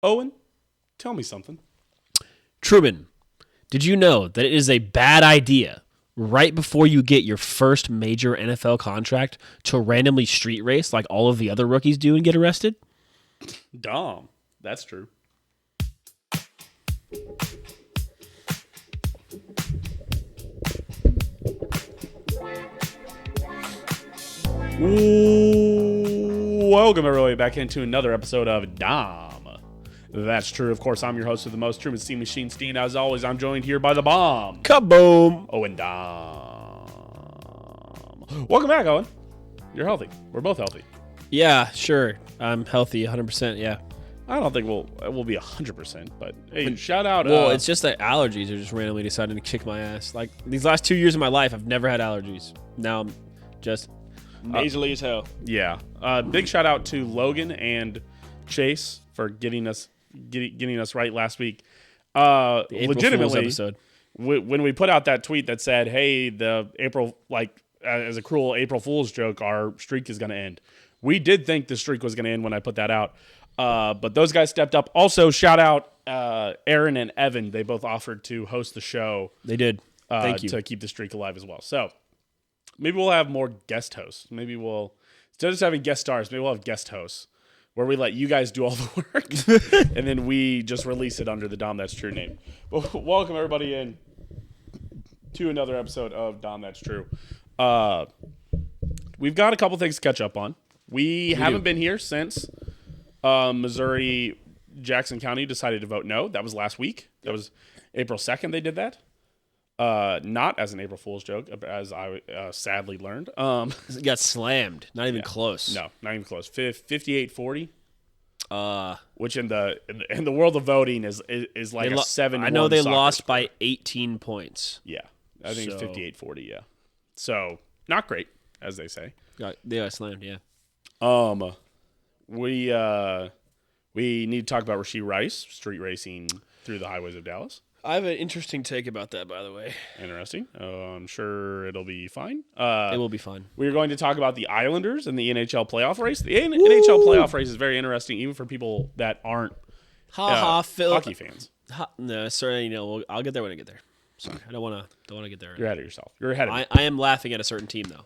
Owen, tell me something. Truman, did you know that it is a bad idea right before you get your first major NFL contract to randomly street race like all of the other rookies do and get arrested? Dahm. That's true. Welcome everybody back into another episode of Dahm. That's true. Of course, I'm your host of the most, Truman Steam Machine Steen. As always, I'm joined here by the bomb. Kaboom! Owen Dahm. Welcome back, Owen. You're healthy. We're both healthy. Yeah, sure. I'm healthy, 100%, yeah. I don't think we'll be 100%, but hey, shout out. Well, it's just that allergies are just randomly deciding to kick my ass. Like, these last 2 years of my life, I've never had allergies. Now I'm just nasally as hell. Yeah. Big shout out to Logan and Chase for getting us right last week. The April Legitimately, Fool's episode. When we put out that tweet that said, "Hey, the April as a cruel April Fool's joke, our streak is going to end." We did think the streak was going to end when I put that out. But those guys stepped up. Also, shout out Aaron and Evan. They both offered to host the show. They did. Thank you. To keep the streak alive as well. So maybe we'll have more guest hosts. Maybe instead of just having guest stars, maybe we'll have guest hosts where we let you guys do all the work and then we just release it under the Dahm That's True name. But welcome everybody in to another episode of Dahm That's True. We've got a couple things to catch up on. We haven't been here since Missouri, Jackson County decided to vote no. That was last week. That was April 2nd they did that. Not as an April Fool's joke, as I sadly learned. It got slammed. Not even close. No, not even close. 58-40. Which in the world of voting is like a 7-1. I know they soccer lost score. by 18 points. Yeah, I think it's 58-40. Yeah, so not great, as they say. They got slammed. Yeah. We need to talk about Rashee Rice street racing through the highways of Dallas. I have an interesting take about that, by the way. Interesting. I'm sure it'll be fine. It will be fun. We're going to talk about the Islanders and the NHL playoff race. The NHL playoff race is very interesting, even for people that aren't hockey fans. No, sorry. I'll get there when I get there. Sorry, I don't want to get there. You're ahead of yourself. You're ahead of me. I am laughing at a certain team, though.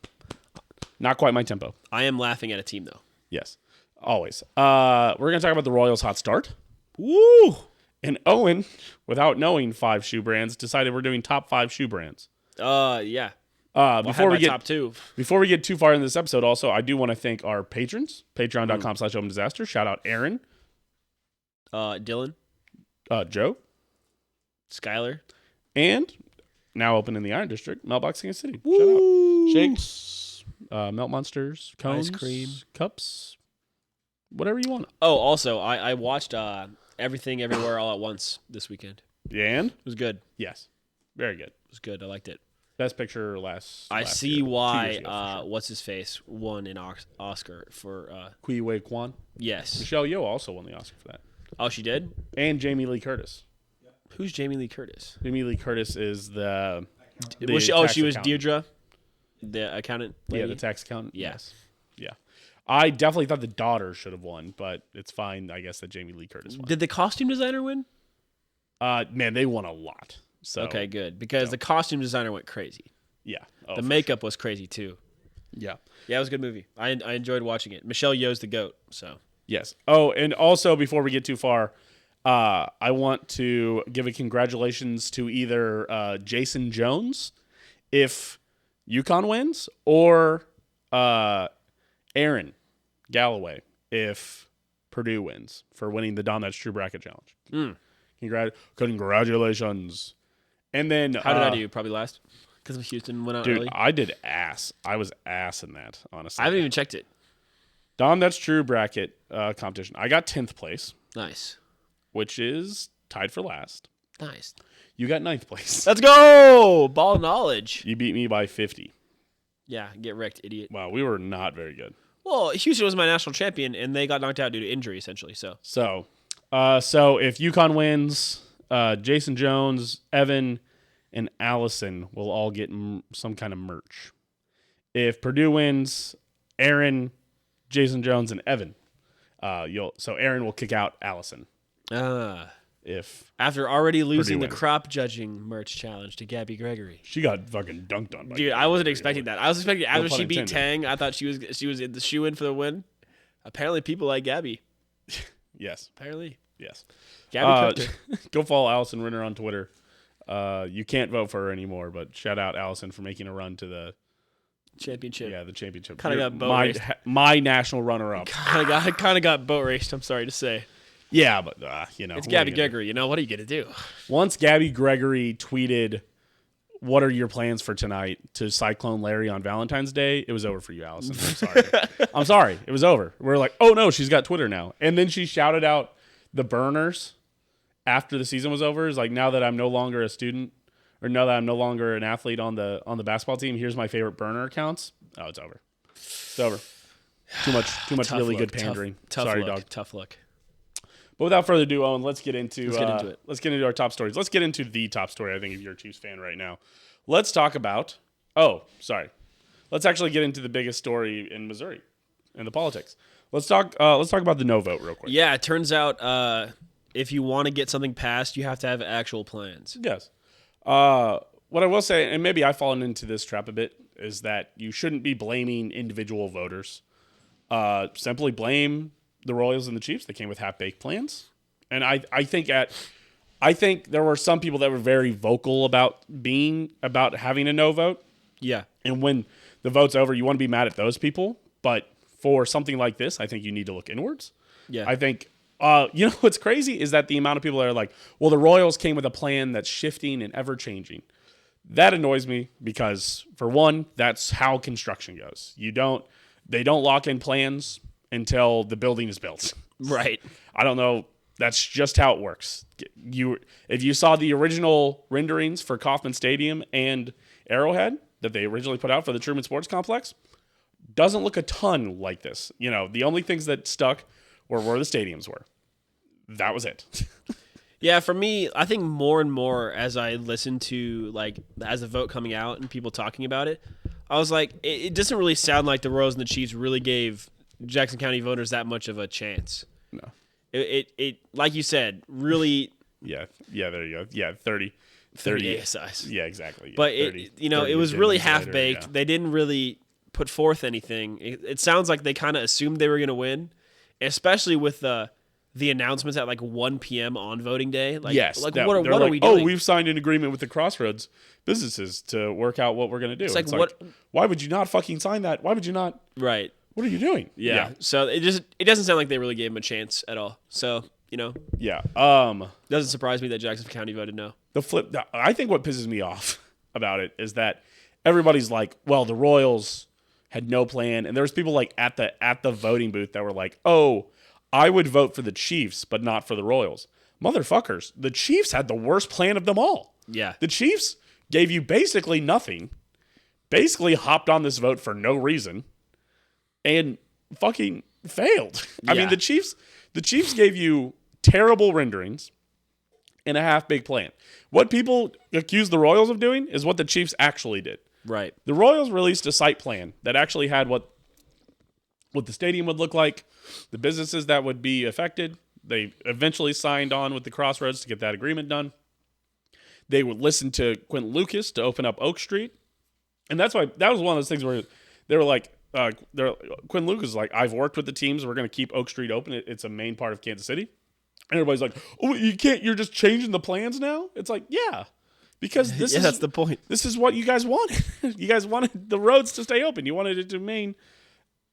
Not quite my tempo. I am laughing at a team, though. Yes, always. We're going to talk about the Royals' hot start. Woo! And Owen, without knowing 5 shoe brands, decided we're doing top 5 shoe brands. Yeah. Before we get top 2. Before we get too far in this episode, also, I do want to thank our patrons. Patreon.com/OpenDisaster. Shout out Aaron. Dylan. Joe. Skyler. And now open in the Iron District, Meltbox King of City. Woo! Shout out. Shakes, Melt Monsters, cones, Ice cream, cups, whatever you want. Oh, also, I watched Everything Everywhere All at Once this weekend. And? It was good. Yes. Very good. It was good. I liked it. Best picture I last see year. why 2 years ago, for sure. what's his face won an Oscar for Kui Wei Kwan. yes. Michelle Yeoh also won the Oscar for that. Oh, she did? And Jamie Lee Curtis. Who's Jamie Lee Curtis? Jamie Lee Curtis is the She was accountant. Deirdre, the accountant lady? Yeah, the tax accountant. Yeah. Yes. Yeah. I definitely thought the daughter should have won, but it's fine, I guess, that Jamie Lee Curtis won. Did the costume designer win? Man, they won a lot. So Okay, good. Because the costume designer went crazy. Yeah. Oh, The makeup was crazy too. Yeah. Yeah, it was a good movie. I enjoyed watching it. Michelle Yeoh's the GOAT, so. Yes. Oh, and also before we get too far, I want to give a congratulations to either Jason Jones if UConn wins, or Aaron Galloway if Purdue wins for winning the Dahm That's True bracket challenge. Congratulations. And then How did I do? Probably last? Because Houston went out dude, early? I did ass. I was ass in that, honestly. I haven't even checked it. Dahm That's True bracket competition. I got 10th place, Nice. which is tied for last. Nice. You got 9th place. Let's go! Ball knowledge. You beat me by 50. Yeah, get wrecked, idiot. Wow, we were not very good. Well, Houston was my national champion, and they got knocked out due to injury, essentially. So So if UConn wins, Jason Jones, Evan, and Allison will all get some kind of merch. If Purdue wins, Aaron, Jason Jones, and Evan, so Aaron will kick out Allison. If After already losing the wins. crop judging merch challenge to Gabby Gregory. she got fucking dunked on by Dude, I wasn't expecting that. I was expecting after pun she beat intended. Tang, I thought she was in the shoe in for the win. Apparently, people like Gabby. Yes. Apparently, Yes. Gabby cooked her. Go follow Allison Renner on Twitter. You can't vote for her anymore, but shout out Allison for making a run to the Championship. the championship. Kinda You're got boat raced. my national runner up. Kind of got boat raced. I'm sorry to say. Yeah, but It's what are Gabby you gonna do? Gregory. You know what are you gonna do? Once Gabby Gregory tweeted, "What are your plans for tonight?" to Cyclone Larry on Valentine's Day, it was over for you, Allison. I'm sorry. I'm sorry. It was over. We're like, oh no, she's got Twitter now. And then she shouted out the burners after the season was over. It's like, now that I'm no longer a student, or now that I'm no longer an athlete on the basketball team, here's my favorite burner accounts. Oh, it's over. It's over. Too much Tough really look, good pandering. Tough Sorry, look, dog. Tough look. But without further ado, Owen, let's get into it. Let's get into our top stories. Let's get into the top story, I think, if you're a Chiefs fan right now. Let's talk about let's actually get into the biggest story in Missouri and the politics. Let's talk about the no vote real quick. Yeah, it turns out if you want to get something passed, you have to have actual plans. Yes. What I will say, and maybe I've fallen into this trap a bit, is that you shouldn't be blaming individual voters. Simply blame the Royals and the Chiefs. They came with half-baked plans. And I think there were some people that were very vocal about having a no vote. Yeah. And when the vote's over, you want to be mad at those people. But for something like this, I think you need to look inwards. Yeah. I think, what's crazy is that the amount of people that are like, well, the Royals came with a plan that's shifting and ever-changing. That annoys me because, for one, that's how construction goes. They don't lock in plans until the building is built. Right. I don't know. That's just how it works. If you saw the original renderings for Kauffman Stadium and Arrowhead that they originally put out for the Truman Sports Complex, doesn't look a ton like this. The only things that stuck were where the stadiums were. That was it. Yeah, for me, I think more and more as I listen to, as the vote coming out and people talking about it, I was like, it doesn't really sound like the Royals and the Chiefs really gave Jackson County voters that much of a chance. No. It like you said, really... Yeah, there you go. Yeah, 30 ASIs. Yeah, exactly. Yeah, But 30 it was really agendas half-baked. later, yeah. They didn't really put forth anything. It sounds like they kind of assumed they were going to win, especially with the announcements at 1 p.m. on voting day. Yes. What they're are like, we doing? Oh, we've signed an agreement with the Crossroads businesses to work out what we're going to do. It's like, what? Why would you not fucking sign that? Why would you not? Right. What are you doing? Yeah. So it doesn't sound like they really gave him a chance at all. So, Yeah. doesn't surprise me that Jackson County voted no. I think what pisses me off about it is that everybody's like, well, the Royals had no plan. And there's people at the voting booth that were like, oh, I would vote for the Chiefs, but not for the Royals. Motherfuckers, the Chiefs had the worst plan of them all. Yeah. The Chiefs gave you basically nothing, basically hopped on this vote for no reason, and fucking failed. I mean, Yeah. the Chiefs gave you terrible renderings and a half-baked plan. What people accuse the Royals of doing is what the Chiefs actually did. Right. The Royals released a site plan that actually had what the stadium would look like, the businesses that would be affected. They eventually signed on with the Crossroads to get that agreement done. They would listen to Quentin Lucas to open up Oak Street. And that was one of those things where they were like, Quentin Lucas is like, I've worked with the teams. We're going to keep Oak Street open. It's a main part of Kansas City. And everybody's like, oh, you can't, you're just changing the plans now? It's like, yeah. Because that's the point. This is what you guys wanted. You guys wanted the roads to stay open. You wanted it to remain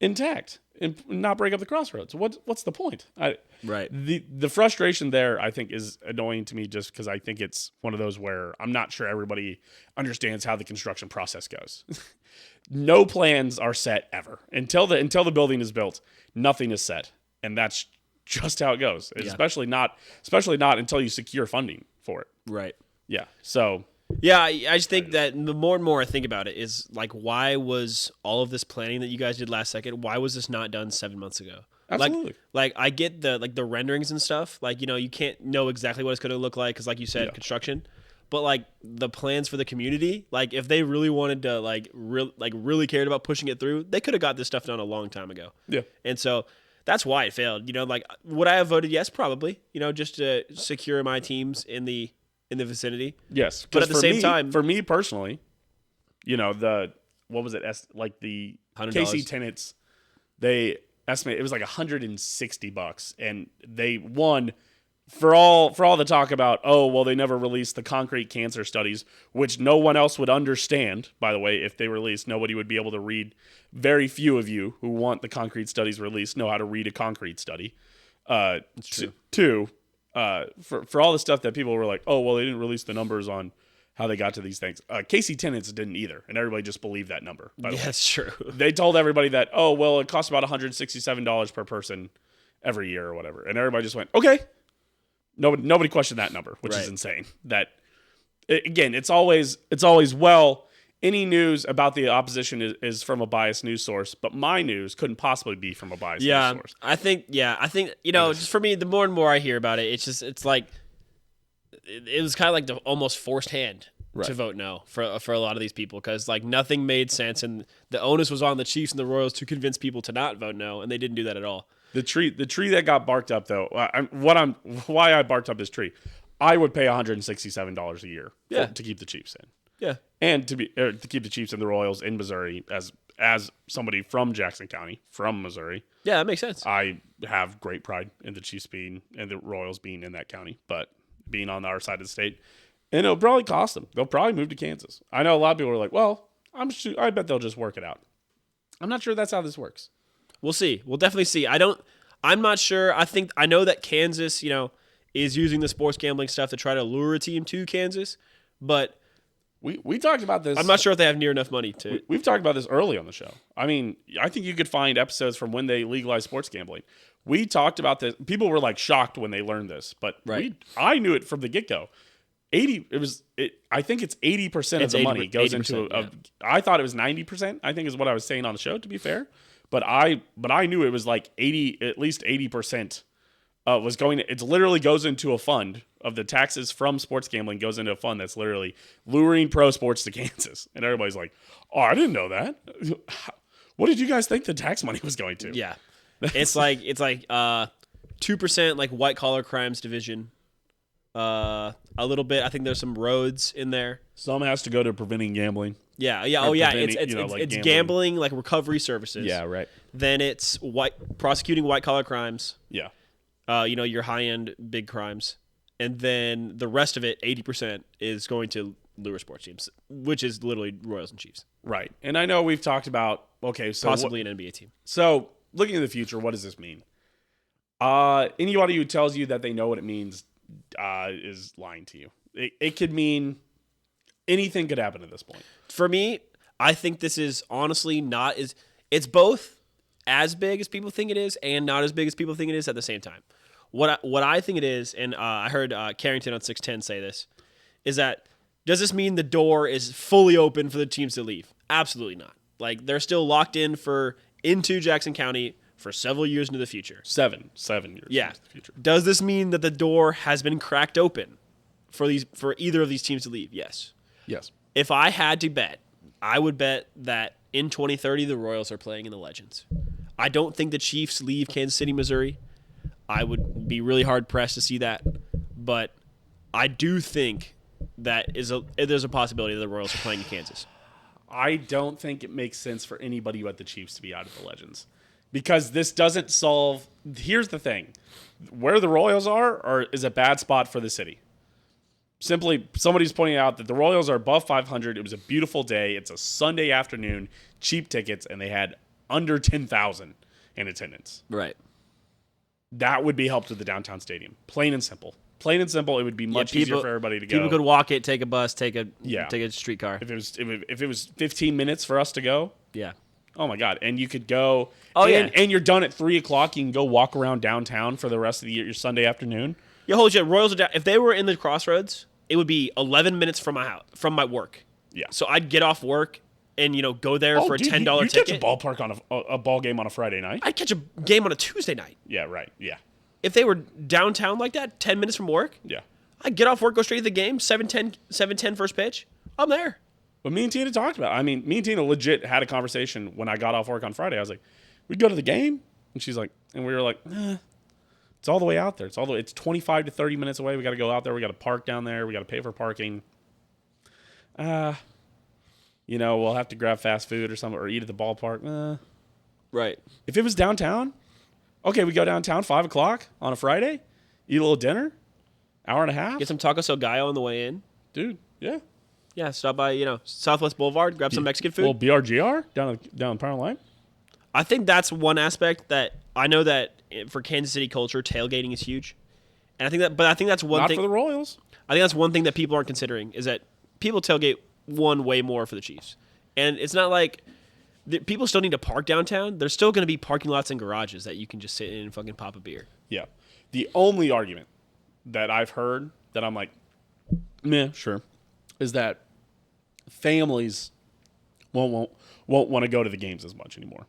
intact and not break up the Crossroads. What's the point? Right. The frustration there, I think, is annoying to me just because I think it's one of those where I'm not sure everybody understands how the construction process goes. No plans are set ever. Until the building is built, nothing is set. And that's just how it goes. Yeah. Especially not until you secure funding for it. Right. Yeah. So Yeah, I just think that the more and more I think about it is why was all of this planning that you guys did last second? Why was this not done 7 months ago? Absolutely. I get the renderings and stuff. You can't know exactly what it's going to look like because, like you said, construction. But the plans for the community, if they really wanted to really cared about pushing it through, they could have got this stuff done a long time ago. Yeah. And so That's why it failed. Like, would I have voted yes? Probably. Just to secure my teams in the vicinity. Yes, but at the same time, for me personally, the what was it? Like the $100. KC tenants, they estimate it was like $160, and they won. For all the talk about, they never released the concrete cancer studies, which no one else would understand, by the way. If they released, nobody would be able to read. Very few of you who want the concrete studies released know how to read a concrete study. That's true. Two, for all the stuff that people were like, they didn't release the numbers on how they got to these things. KC tenants didn't either, and everybody just believed that number. By the way. That's true. They told everybody that, it costs about $167 per person every year or whatever, and everybody just went, okay. Nobody questioned that number, which is insane. That again, it's always any news about the opposition is from a biased news source, but my news couldn't possibly be from a biased news source. I think just for me, the more and more I hear about it, it's like it was kind of like the almost forced hand to vote no for a lot of these people, because like nothing made sense, and the onus was on the Chiefs and the Royals to convince people to not vote no, and they didn't do that at all. The tree that got barked up though, why I barked up this tree, I would pay $167 a year to keep the Chiefs in. Yeah, and to keep the Chiefs and the Royals in Missouri as somebody from Jackson County, from Missouri. Yeah, that makes sense. I have great pride in the Chiefs being and the Royals being in that county, but being on our side of the state, and it'll probably cost them. They'll probably move to Kansas. I know a lot of people are like, well, I bet they'll just work it out. I'm not sure that's how this works. We'll see. We'll definitely see. I'm not sure. I know that Kansas, is using the sports gambling stuff to try to lure a team to Kansas, but we talked about this. I'm not sure if they have near enough money to. We've talked about this early on the show. I mean, I think you could find episodes from when they legalized sports gambling. We talked about this. People were like shocked when they learned this, but I knew it from the get-go. I think it's 80% of the money goes into I thought it was 90%, I think is what I was saying on the show, to be fair. But I knew it was like at least 80% was going. It literally goes into a fund of the taxes from sports gambling, goes into a fund that's literally luring pro sports to Kansas. And everybody's like, "Oh, I didn't know that. What did you guys think the tax money was going to?" Yeah, it's like 2% like white collar crimes division. A little bit. I think there's some roads in there. Some has to go to preventing gambling. Yeah. It's gambling, like recovery services. Yeah, right. Then it's prosecuting white collar crimes. Yeah. Your high end big crimes, and then the rest of it, 80%, is going to lure sports teams, which is literally Royals and Chiefs. Right. And I know we've talked about possibly an NBA team. So looking at the future, what does this mean? Anybody who tells you that they know what it means is lying to you. It could mean anything could happen at this point. For me, I think this is honestly it's both as big as people think it is and not as big as people think it is at the same time. What I think it is, and I heard Carrington on 610 say this, is that does this mean the door is fully open for the teams to leave? Absolutely not. Like, they're still locked into Jackson County for several years into the future. 7 years yeah. into the future. Does this mean that the door has been cracked open for either of these teams to leave? Yes. Yes. If I had to bet, I would bet that in 2030 the Royals are playing in the Legends. I don't think the Chiefs leave Kansas City, Missouri. I would be really hard pressed to see that, but I do think that there's a possibility that the Royals are playing in Kansas. I don't think it makes sense for anybody but the Chiefs to be out of the Legends, because this doesn't solve. Here's the thing: where the Royals are is a bad spot for the city. Simply, somebody's pointing out that the Royals are above 500. It was a beautiful day. It's a Sunday afternoon, cheap tickets, and they had under 10,000 in attendance. Right. That would be helped with the downtown stadium. Plain and simple. Plain and simple. It would be much easier for everybody to go. People could walk it, take a bus, take a streetcar. If it was 15 minutes for us to go. Yeah. Oh my God! And you could go. And you're done at 3:00. You can go walk around downtown for the rest of the year. Your Sunday afternoon. Yeah, holy shit! Royals are down. If they were in the Crossroads, it would be 11 minutes from my house, from my work. Yeah. So I'd get off work and go there for a $10 ticket. You catch a ballpark on a ball game on a Friday night. I'd catch a game on a Tuesday night. Yeah. Right. Yeah. If they were downtown like that, 10 minutes from work. Yeah. I'd get off work, go straight to the game. 7:10 first pitch. I'm there. But me and Tina talked about it. I mean, me and Tina legit had a conversation when I got off work on Friday. I was like, we'd go to the game. And she's like, and we were like, it's all the way out there. It's 25 to 30 minutes away. We got to go out there. We got to park down there. We got to pay for parking. We'll have to grab fast food or something or eat at the ballpark. Right. If it was downtown, okay, we go downtown 5 o'clock on a Friday, eat a little dinner, hour and a half. Get some taco Gallo on the way in. Dude, yeah. Yeah, stop by, Southwest Boulevard, grab some Mexican food. Well, BRGR down the Power Line. I think that's one aspect that I know that for Kansas City culture, tailgating is huge. And I think that's one thing. Not for the Royals. I think that's one thing that people aren't considering is that people tailgate way more for the Chiefs. And it's not like people still need to park downtown. There's still going to be parking lots and garages that you can just sit in and fucking pop a beer. Yeah. The only argument that I've heard that I'm like, meh, sure, is that families won't want to go to the games as much anymore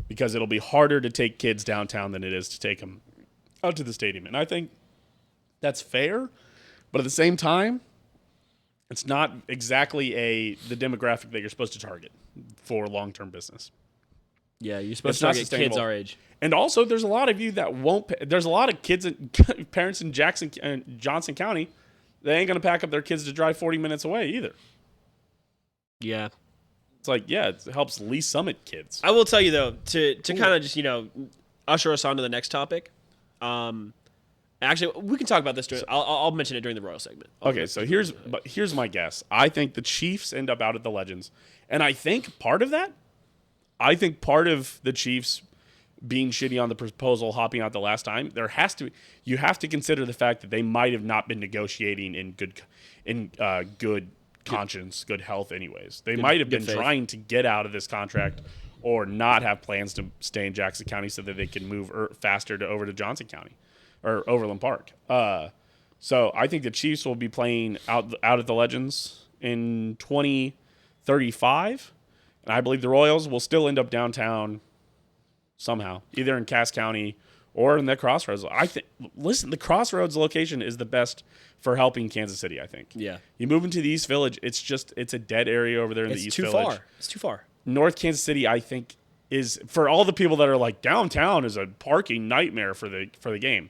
because it'll be harder to take kids downtown than it is to take them out to the stadium. And I think that's fair, but at the same time, it's not exactly the demographic that you're supposed to target for long-term business. Yeah, you're supposed to target kids our age. And also, there's a lot of you that won't. There's a lot of kids and parents in Johnson County. They ain't gonna pack up their kids to drive 40 minutes away either. Yeah, it's like it helps Lee Summit kids. I will tell you though, to kind of just usher us on to the next topic. Actually, we can talk about this. I'll mention it during the Royal segment. Okay, so here's my guess. I think the Chiefs end up out at the Legends, and I think part of the Chiefs being shitty on the proposal, hopping out the last time, you have to consider the fact that they might have not been negotiating in good conscience, good health anyways. They might have been trying to get out of this contract or not have plans to stay in Jackson County so that they can move faster over to Johnson County or Overland Park. So I think the Chiefs will be playing out at the Legends in 2035, and I believe the Royals will still end up downtown somehow, either in Cass County or in the Crossroads. The Crossroads location is the best for helping Kansas City, I think. Yeah. You move into the East Village, it's a dead area over there in the East Village. It's too far. North Kansas City, I think, is for all the people that are like downtown is a parking nightmare for the game.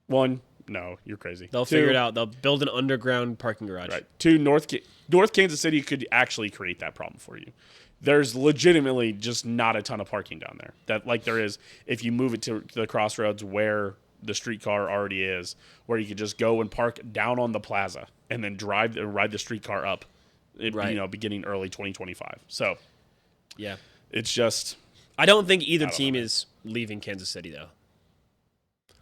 One, no, you're crazy. They'll figure it out. They'll build an underground parking garage. Right. Two, North Kansas City could actually create that problem for you. There's legitimately just not a ton of parking down there. That like there is if you move it to the Crossroads where the streetcar already is, where you could just go and park down on the plaza and then ride the streetcar up, beginning early 2025. So, yeah, it's just. I don't think either team is leaving Kansas City though.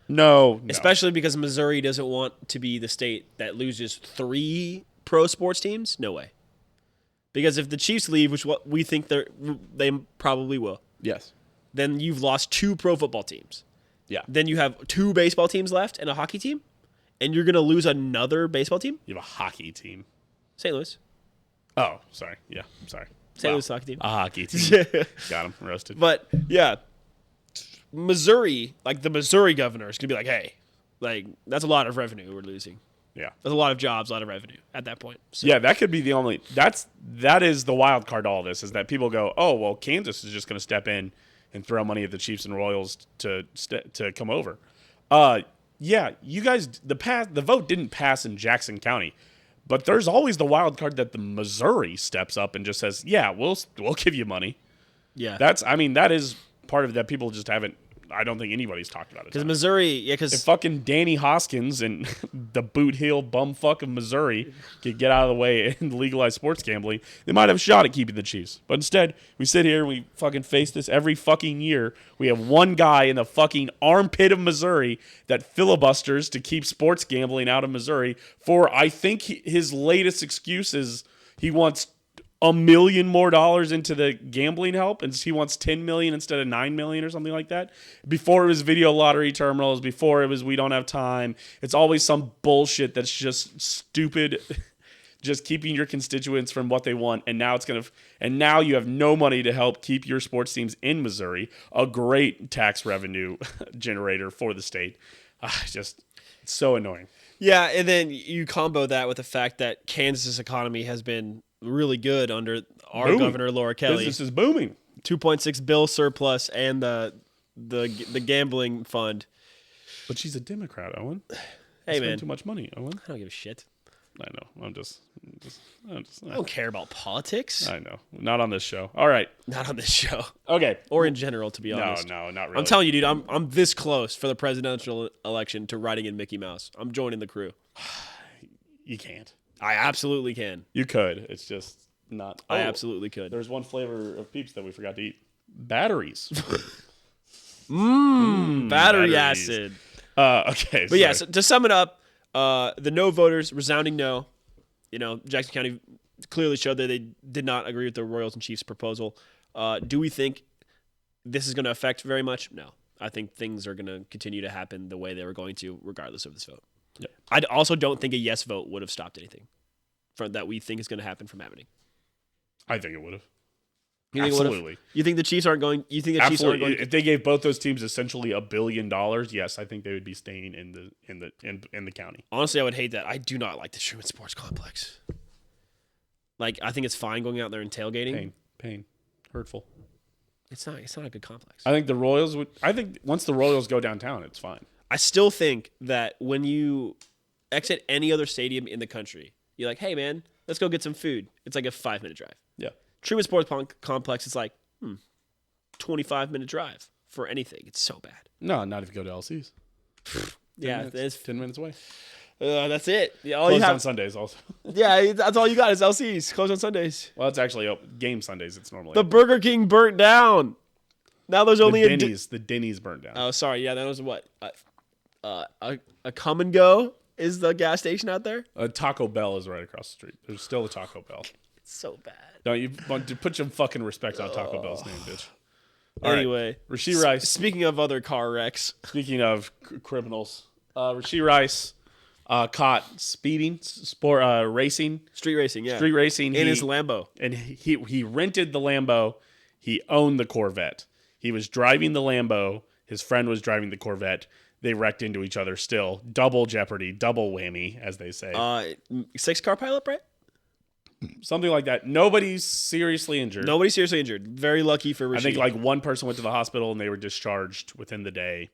No, especially because Missouri doesn't want to be the state that loses 3 pro sports teams. No way. Because if the Chiefs leave, which what we think they probably will, yes, then you've lost 2 pro football teams. Yeah. Then you have 2 baseball teams left and a hockey team, and you're going to lose another baseball team? You have a hockey team. St. Louis. Oh, sorry. Yeah, I'm sorry. St. Louis hockey team. A hockey team. Got him roasted. But, yeah, Missouri, like the Missouri governor is going to be like, hey, like that's a lot of revenue we're losing. Yeah. That's a lot of jobs, a lot of revenue at that point. So. Yeah, that could be the only – that is the wild card to all this is that people go, oh, well, Kansas is just going to step in and throw money at the Chiefs and Royals to come over. Yeah, you guys – the vote didn't pass in Jackson County, but there's always the wild card that the Missouri steps up and just says, yeah, we'll give you money. Yeah. That is part of that people just haven't – I don't think anybody's talked about it. Because Missouri, if fucking Danny Hoskins and the boot heel bumfuck of Missouri could get out of the way and legalize sports gambling, they might have a shot at keeping the Chiefs. But instead, we sit here and we fucking face this every fucking year. We have one guy in the fucking armpit of Missouri that filibusters to keep sports gambling out of Missouri for, I think his latest excuse is he wants $1 million more into the gambling help, and he wants $10 million instead of $9 million or something like that. Before it was video lottery terminals, before it was we don't have time. It's always some bullshit that's just stupid, just keeping your constituents from what they want. And now now you have no money to help keep your sports teams in Missouri, a great tax revenue generator for the state. It's so annoying. Yeah, and then you combo that with the fact that Kansas' economy has been really good under our governor, Laura Kelly. Business is booming. $2.6 billion surplus and the gambling fund. But she's a Democrat, Owen. Hey, Spend man. too much money, Owen. I don't give a shit. I know. I don't care about politics. I know. Not on this show. All right. Not on this show. Okay. Or in general, to be honest. No, not really. I'm telling you, dude, I'm this close for the presidential election to writing in Mickey Mouse. I'm joining the crew. You can't. I absolutely can. You could. It's just not. I absolutely could. There's one flavor of Peeps that we forgot to eat. Batteries. Battery batteries. acid. Okay. But yeah, so to sum it up, the no voters, resounding no. Jackson County clearly showed that they did not agree with the Royals and Chiefs proposal. Do we think this is going to affect very much? No. I think things are going to continue to happen the way they were going to, regardless of this vote. Yeah. I also don't think a yes vote would have stopped anything that we think is going to happen from happening. I think it would have. Absolutely. You think the Chiefs aren't going? You think the Chiefs aren't going? If they gave both those teams essentially $1 billion, yes, I think they would be staying in the county. Honestly, I would hate that. I do not like the Truman Sports Complex. Like, I think it's fine going out there and tailgating. Pain, hurtful. It's not a good complex. I think the Royals would. I think once the Royals go downtown, it's fine. I still think that when you exit any other stadium in the country, you're like, hey man, let's go get some food. It's like a 5-minute drive. Yeah. Truman Sports Complex is like, 25-minute drive for anything. It's so bad. No, not if you go to LC's. 10 it's 10 minutes away. That's it. All Closed you have on Sundays also. Yeah, that's all you got is LC's. Closed on Sundays. Well, it's actually game Sundays. It's normally the Burger King burnt down. Now there's only the Denny's burnt down. Oh, sorry. Yeah, that was what a Come and Go is the gas station out there. Taco Bell is right across the street. There's still a Taco Bell. It's so bad. Don't you want to put some fucking respect on Taco Bell's name, bitch? Anyway, right. Rashee Rice. Speaking of other car wrecks. Speaking of criminals, Rashee Rice caught speeding, racing, street racing in his Lambo, and he rented the Lambo. He owned the Corvette. He was driving the Lambo. His friend was driving the Corvette. They wrecked into each other. Still, double jeopardy, double whammy, as they say. 6-car pileup, right? Something like that. Nobody's seriously injured. Very lucky for Rashee. I think like one person went to the hospital and they were discharged within the day.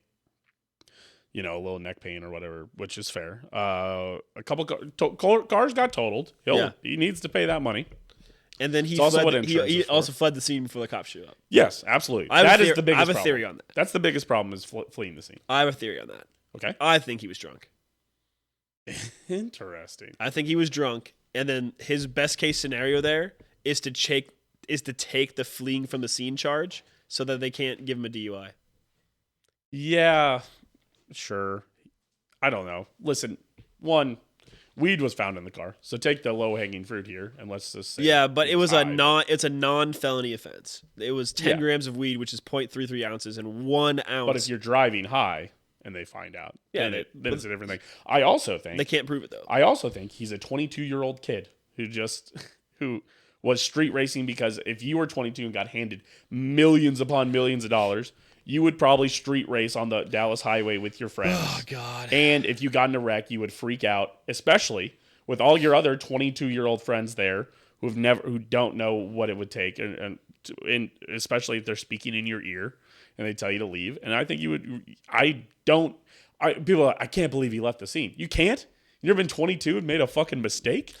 A little neck pain or whatever, which is fair. A couple cars got totaled. He needs to pay that money. And then he also fled the scene before the cops showed up. Yes, absolutely. That is the biggest problem. I have a theory on that. That's the biggest problem is fleeing the scene. I have a theory on that. Okay. I think he was drunk. Interesting. I think he was drunk. And then his best case scenario there is to take the fleeing from the scene charge so that they can't give him a DUI. Yeah, sure. I don't know. Listen, weed was found in the car, so take the low hanging fruit here, and let's just say but it's a non-felony offense. It was 10 grams of weed, which is 0.33 ounces, and 1 ounce. But if you're driving high and they find out, then it's a different thing. I also think they can't prove it though. I also think he's a 22-year-old kid who was street racing because if you were 22 and got handed millions upon millions of dollars, you would probably street race on the Dallas highway with your friends. Oh God! And if you got in a wreck, you would freak out, especially with all your other 22-year-old friends there who don't know what it would take, and especially if they're speaking in your ear and they tell you to leave. And I think you would. People are like, I can't believe he left the scene. You can't? You ever been 22 and made a fucking mistake?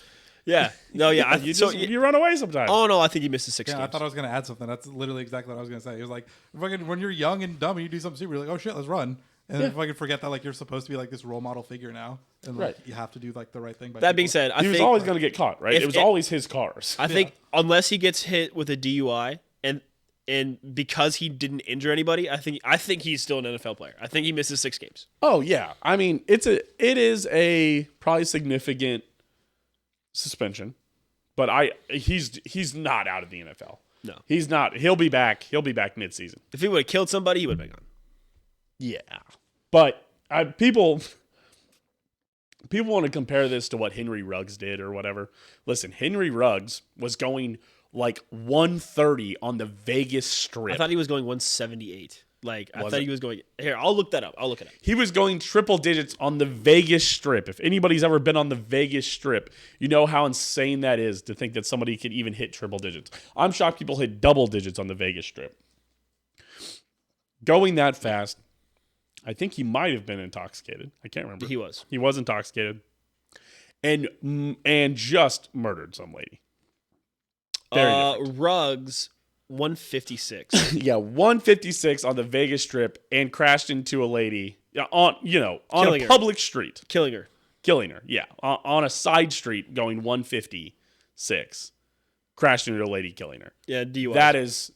Yeah. No, yeah. You run away sometimes. Oh, no, I think he missed the 6 games. I thought I was going to add something. That's literally exactly what I was going to say. It was like, when you're young and dumb and you do something stupid, you're like, oh shit, let's run. And if I can forget that, like, you're supposed to be like this role model figure now. And like, you have to do like the right thing. That being said, he was always going to get caught, right? It was always his cars. I think unless he gets hit with a DUI and because he didn't injure anybody, I think he's still an NFL player. I think he misses 6 games. Oh yeah, I mean it is a probably significant suspension, but he's not out of the NFL. No, he's not. He'll be back. He'll be back mid-season. If he would have killed somebody, he would have been gone. Yeah, but people want to compare this to what Henry Ruggs did or whatever. Listen, Henry Ruggs was going like 130 on the Vegas Strip. I thought he was going 178. Like I Was thought it? he was going. Here, I'll look that up. I'll look it up. He was going triple digits on the Vegas Strip. If anybody's ever been on the Vegas Strip, you know how insane that is to think that somebody could even hit triple digits. I'm shocked people hit double digits on the Vegas Strip. Going that fast, I think he might have been intoxicated. I can't remember. He was. He was intoxicated. And just murdered some lady. Very different. Ruggs 156. Yeah, 156 on the Vegas Strip and crashed into a lady on Killing a her. public street, Killing her. killing her. Yeah, on a side street going 156, crashed into a lady, killing her. Yeah, DUI.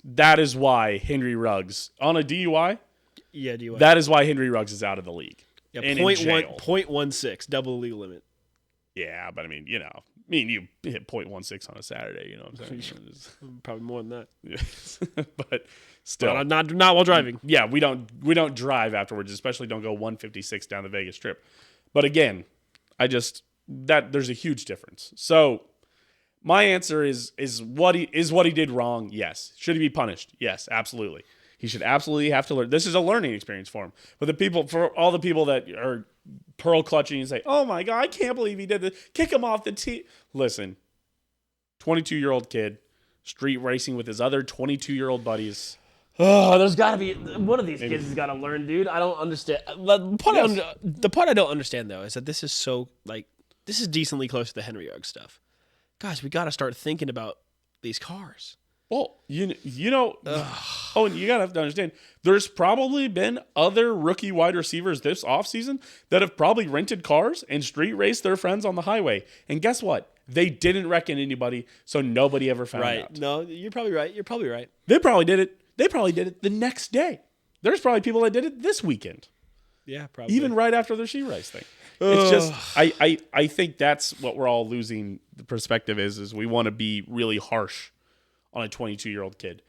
That is why Henry Ruggs on a DUI. Yeah, DUI. That is why Henry Ruggs is out of the league. Yeah, and in jail. 0.16, double the legal limit. Yeah, but I mean, you hit 0.16 on a Saturday. You know what I'm saying? Probably more than that. But still, But not while driving. yeah, we don't drive afterwards, especially don't go 156 down the Vegas Strip. But again, there's a huge difference. So my answer is what he did wrong. Yes. Should he be punished? Yes, absolutely. He should absolutely have to learn. This is a learning experience for him. But for all the people that are pearl clutching and say, "Oh my God, I can't believe he did this. Kick him off the team." Listen, 22-year-old kid, street racing with his other 22-year-old buddies. Oh, there's got to be one of these kids has got to learn, dude. I don't understand. The part I don't understand though is that this is so this is decently close to the Henry Ruggs stuff. Guys, we got to start thinking about these cars. Well, Owen, you gotta have to understand. There's probably been other rookie wide receivers this offseason that have probably rented cars and street raced their friends on the highway. And guess what? They didn't reckon anybody, so nobody ever found out. No, you're probably right. They probably did it. They probably did it the next day. There's probably people that did it this weekend, Yeah, probably. even right after the Rashee Rice thing. It's just I think that's what we're all losing the perspective is we want to be really harsh on a 22-year-old kid.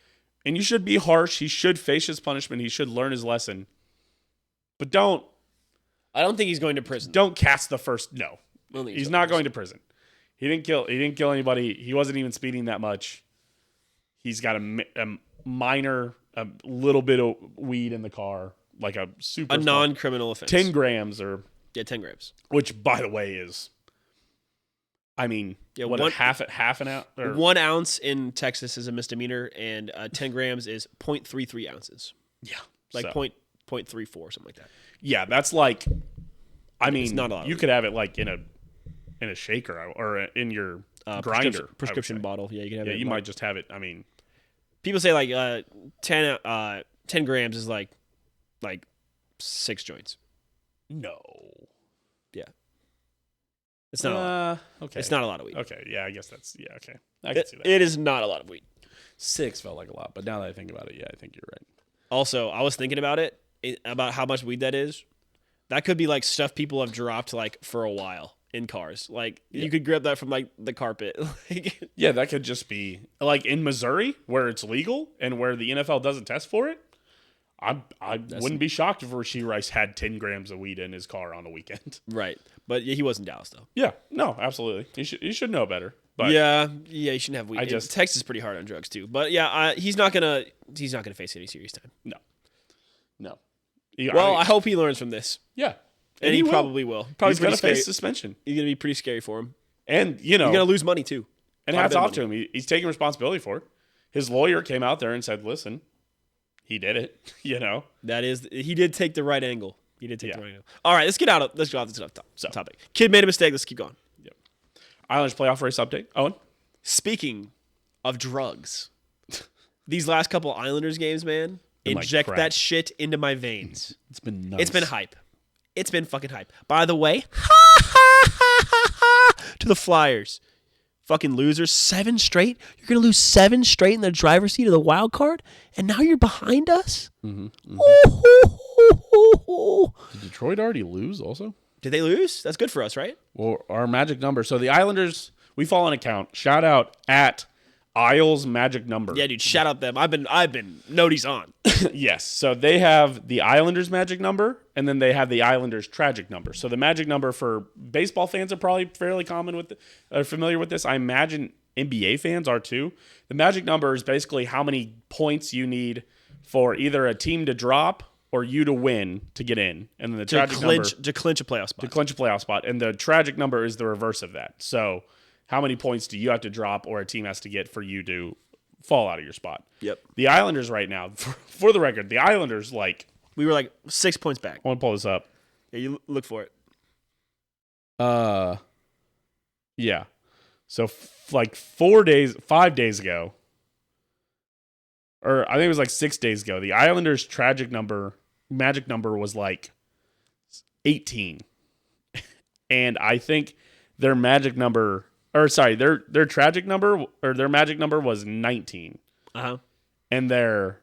And you should be harsh. He should face his punishment. He should learn his lesson. But I don't think he's going to prison. don't cast the first. No. I don't think He's not going to prison. He didn't kill anybody. He wasn't even speeding that much. He's got a minor, a little bit of weed in the car, like a super small- non-criminal offense. 10 grams or 10 grams. which by the way is half an ounce or 1 ounce in Texas is a misdemeanor, and 10 grams is 0.33 ounces. yeah, Like so, 0.34, something like that. yeah, that's like It's not a lot of you could have it like in a shaker or in your grinder prescription bottle. Yeah, you can have Yeah, it. you might just have it. I mean, People say like 10 grams is like 6 joints. no. Yeah. It's not a lot. Okay. It's not a lot of weed. Okay, yeah, I guess that's okay. I can see that. It is not a lot of weed. 6 felt like a lot, but now that I think about it, yeah, I think you're right. Also, I was thinking about about how much weed that is. That could be like stuff people have dropped like for a while in cars. Like you could grab that from like the carpet. Yeah, that could just be like in Missouri where it's legal and where the NFL doesn't test for it. I wouldn't be shocked if Rashee Rice had 10 grams of weed in his car on a weekend. Right. But yeah, he was in Dallas though. Yeah, no, absolutely. You should know better. But yeah, you shouldn't have weed. Texas is pretty hard on drugs too. But yeah, he's not gonna face any serious time. no. I hope he learns from this. Yeah, And he probably will. Probably He's pretty gonna scary. face suspension, He's gonna be pretty scary for him. and He's gonna lose money too. And hats off to him. He's taking responsibility for it. His lawyer came out there and said, "Listen, he did it." He did take the right angle. The right angle. All right, let's get off this topic. Kid made a mistake. Let's keep going. Yep. Islanders playoff race update. Owen. Speaking of drugs, these last couple Islanders games, man, Been like inject crack. that shit into my veins. It's been nuts. It's been hype. It's been fucking hype. By the way, to the Flyers. Fucking losers. 7 straight? You're going to lose 7 straight in the driver's seat of the wild card? And now you're behind us? Mm-hmm. Ooh. Did Detroit already lose also? Did they lose? That's good for us, right? Well, our magic number. So the Islanders, we follow an account. Shout out at Isles Magic Number. Yeah, dude, shout out them. I've been noties on. Yes. So they have the Islanders magic number, and then they have the Islanders tragic number. So the magic number for baseball fans are probably fairly familiar with this. I imagine NBA fans are too. The magic number is basically how many points you need for either a team to drop or you to win to get in, and then the To clinch a playoff spot. to clinch a playoff spot, and the tragic number is the reverse of that. So, how many points do you have to drop, or a team has to get for you to fall out of your spot? Yep. The Islanders right now, for the record, the Islanders We were like 6 points back. I want to pull this up. Yeah, you look for it. Yeah. So 5 days ago, or I think it was like 6 days ago, the Islanders' magic number was like 18. And I think their magic number, or sorry, their tragic number, or their magic number was 19. Uh-huh. And their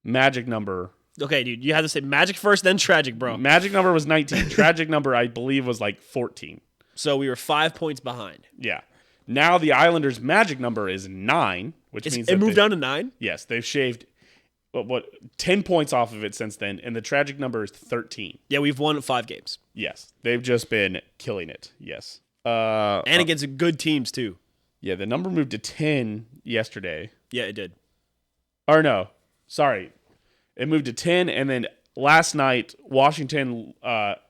magic number, Okay, dude, you had to say magic first, then tragic, bro. magic number was 19. Tragic number, I believe, was like 14. So we were 5 points behind. Yeah. Now the Islanders' magic number is 9, which means It moved down to 9? Yes, they've shaved 10 points off of it since then, and the tragic number is 13. Yeah, we've won 5 games. Yes, they've just been killing it. Yes. And against good teams, too. Yeah, the number moved to 10 yesterday. Yeah, it did. Or no, sorry. It moved to 10, and then last night, Washington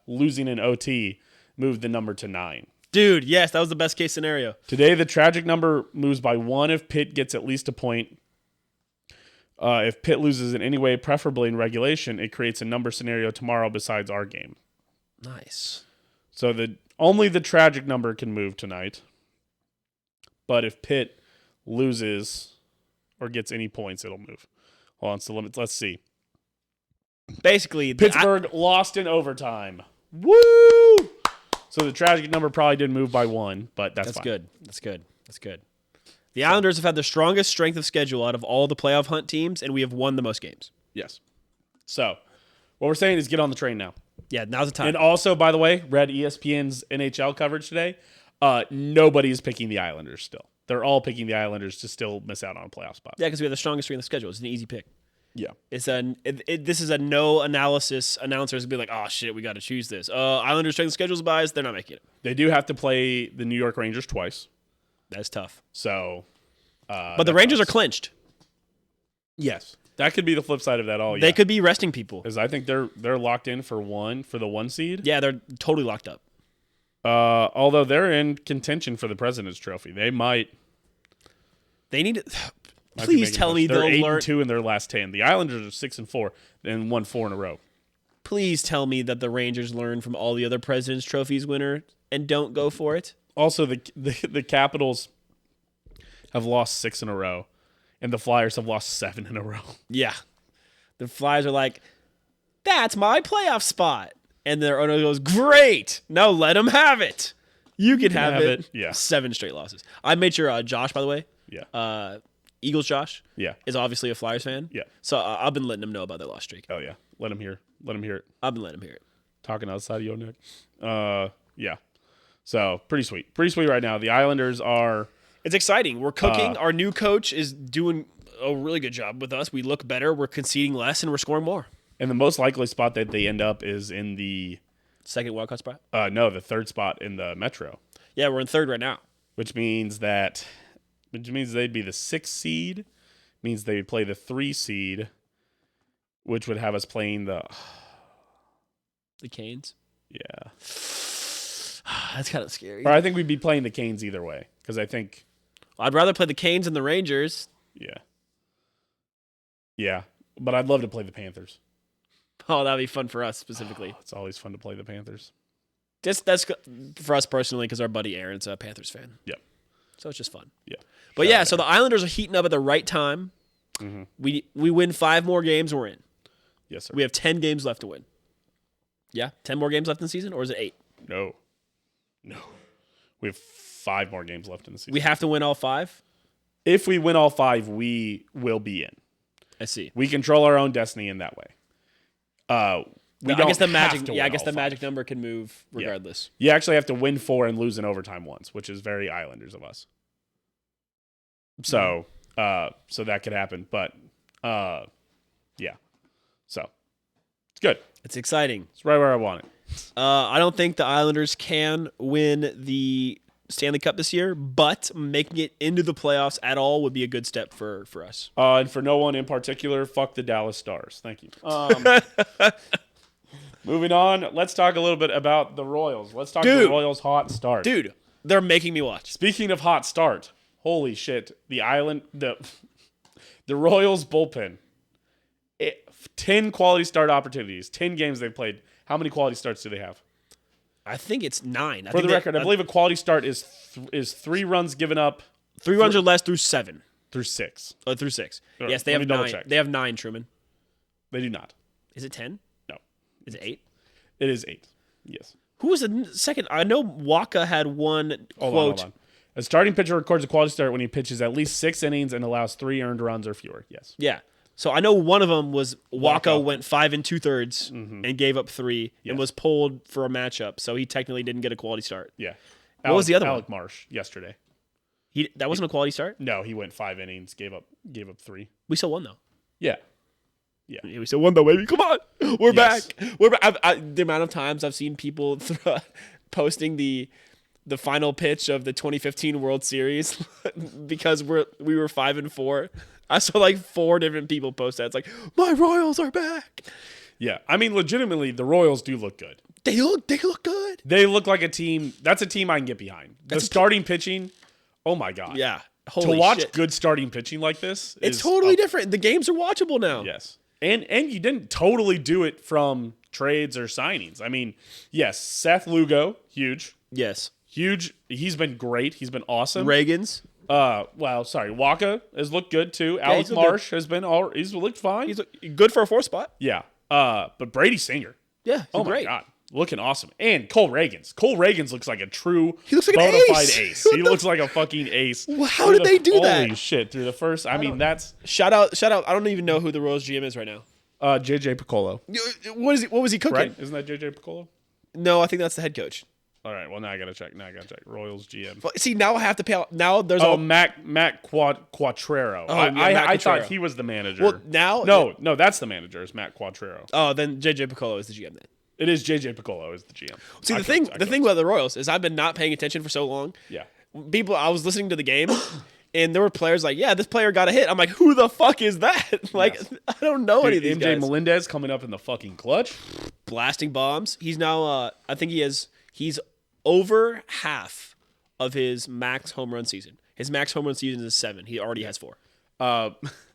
losing in OT moved the number to 9. Dude, yes, that was the best case scenario. Today, the tragic number moves by 1 if Pitt gets at least a point. If Pitt loses in any way, preferably in regulation, it creates a number scenario tomorrow besides our game. Nice. So only the tragic number can move tonight. But if Pitt loses or gets any points, it'll move. Hold on, so let's see. Basically, Pittsburgh lost in overtime. Woo! So the tragic number probably did move by 1, but that's fine. good. That's good. The Islanders have had the strongest strength of schedule out of all the playoff hunt teams, and we have won the most games. Yes. So what we're saying is get on the train now. Yeah, now's the time. And also, by the way, read ESPN's NHL coverage today. Nobody's picking the Islanders still. They're all picking the Islanders to still miss out on a playoff spot. Yeah, because we have the strongest strength of schedule. It's an easy pick. Yeah. This is a no analysis. Announcers would be like, oh shit, we got to choose this. Islanders strength of schedule's buys. They're not making it. They do have to play the New York Rangers twice. That's tough. So, but the Rangers are clinched. Yes, that could be the flip side of that. They could be resting people. because I think they're locked in for the 1 seed. Yeah, they're totally locked up. Although they're in contention for the President's Trophy, they might. They need to. might be Please making tell a me push. They're they'll 8-2 in their last 10. The Islanders are 6-4 and won 4 in a row. Please tell me that the Rangers learn from all the other President's Trophies winner and don't go for it. Also, the Capitals have lost 6 in a row, and the Flyers have lost 7 in a row. Yeah. The Flyers are like, that's my playoff spot. And their owner goes, great. Now let them have it. You can have it. Yeah. 7 straight losses. I made sure Josh, by the way, Yeah. Eagles Josh, Yeah. is obviously a Flyers fan. Yeah. So I've been letting him know about their loss streak. Oh yeah. Let him hear it. I've been letting him hear it. Talking outside of your neck. Yeah. So pretty sweet. Pretty sweet right now. The Islanders are. It's exciting. We're cooking. Our new coach is doing a really good job with us. We look better. We're conceding less, and we're scoring more. And the most likely spot that they end up is in the Second wildcard spot? the 3rd spot in the Metro, Yeah, we're in 3rd right now. which means they'd be the 6th seed, means they would play the 3 seed, which would have us playing the Canes. yeah. That's kind of scary. Or I think we'd be playing the Canes either way because I think I'd rather play the Canes than the Rangers. yeah, but I'd love to play the Panthers. Oh, that'd be fun for us specifically. It's always fun to play the Panthers. That's for us personally because our buddy Aaron's a Panthers fan. Yep. So it's just fun. Yeah. But yeah, so the Islanders are heating up at the right time. Mm-hmm. We win 5 more games, we're in. Yes, sir. We have 10 games left to win. Yeah, 10 more games left in the season, or is it 8? No. We have 5 more games left in the season. We have to win all 5. If we win all 5, we will be in. I see. We control our own destiny in that way. I guess the magic number can move regardless. You actually have to win 4 and lose in overtime once, which is very Islanders of us. So, so that could happen, but yeah. So it's good. It's exciting. It's right where I want it. I don't think the Islanders can win the Stanley Cup this year, but making it into the playoffs at all would be a good step for us. And for no one in particular, fuck the Dallas Stars. Thank you. Moving on, let's talk a little bit about the Royals. Let's talk the Royals' hot start. Dude, they're making me watch. Speaking of hot start, holy shit, the Royals bullpen. 10 quality start opportunities, 10 games they've played. How many quality starts do they have? I think it's 9. For the record, I believe a quality start is 3 runs given up. 3 runs or less through 7. Through 6. Oh, through 6. Right, yes, they have 9. They have 9, Truman. They do not. Is it 10? No. Is it 8? It is 8. Yes. Who was the second? I know Waka had one quote. Hold on. A starting pitcher records a quality start when he pitches at least 6 innings and allows 3 earned runs or fewer. Yes. Yeah. So I know one of them was Waka went 5 2/3 and gave up 3 and was pulled for a matchup, so he technically didn't get a quality start. Yeah. What was the other one? Alec Marsh yesterday. That wasn't a quality start? No, he went 5 innings, gave up 3. We still won though. Yeah. Yeah, we still won though, baby. Come on, we're back. We're back. The amount of times I've seen people posting the final pitch of the 2015 World Series because we were 5-4. I saw like 4 different people post that. It's like, my Royals are back. Yeah, I mean, legitimately, the Royals do look good. They look good. They look like a team. That's a team I can get behind. The starting pitching. Oh my god. Yeah. To watch good starting pitching like this, it's totally different. The games are watchable now. Yes. And you didn't totally do it from trades or signings. I mean, yes, Seth Lugo, huge. Yes. Huge. He's been great. He's been awesome. Reagan's. Waka has looked good too. Alex Marsh has been he's looked fine. He's good for a 4th spot. Yeah. But Brady Singer. Yeah. Oh great. my god. Looking awesome. And Cole Reagans. Cole Reagans looks like a true bona fide ace. He looks like a fucking ace. Well, how did they do that? Holy shit. Through the first, that's shout out. I don't even know who the Royals GM is right now. JJ Piccolo. What was he cooking? Right? Isn't that JJ Piccolo? No, I think that's the head coach. All right. Well, now I gotta check. Royals GM. But see, now I have to pay. Now there's Matt Quattrero. I thought he was the manager. Well, now no, that's the manager. Is Matt Quattrero. Oh, then JJ Piccolo is the GM then. It is JJ Piccolo is the GM. See, the thing about the Royals is I've been not paying attention for so long. Yeah. I was listening to the game, and there were players like, yeah, this player got a hit. I'm like, who the fuck is that? Like, I don't know any of these guys. MJ Melendez coming up in the fucking clutch. Blasting bombs. He's now, I think he's over half of his max home run season. His max home run season is 7. He already has 4.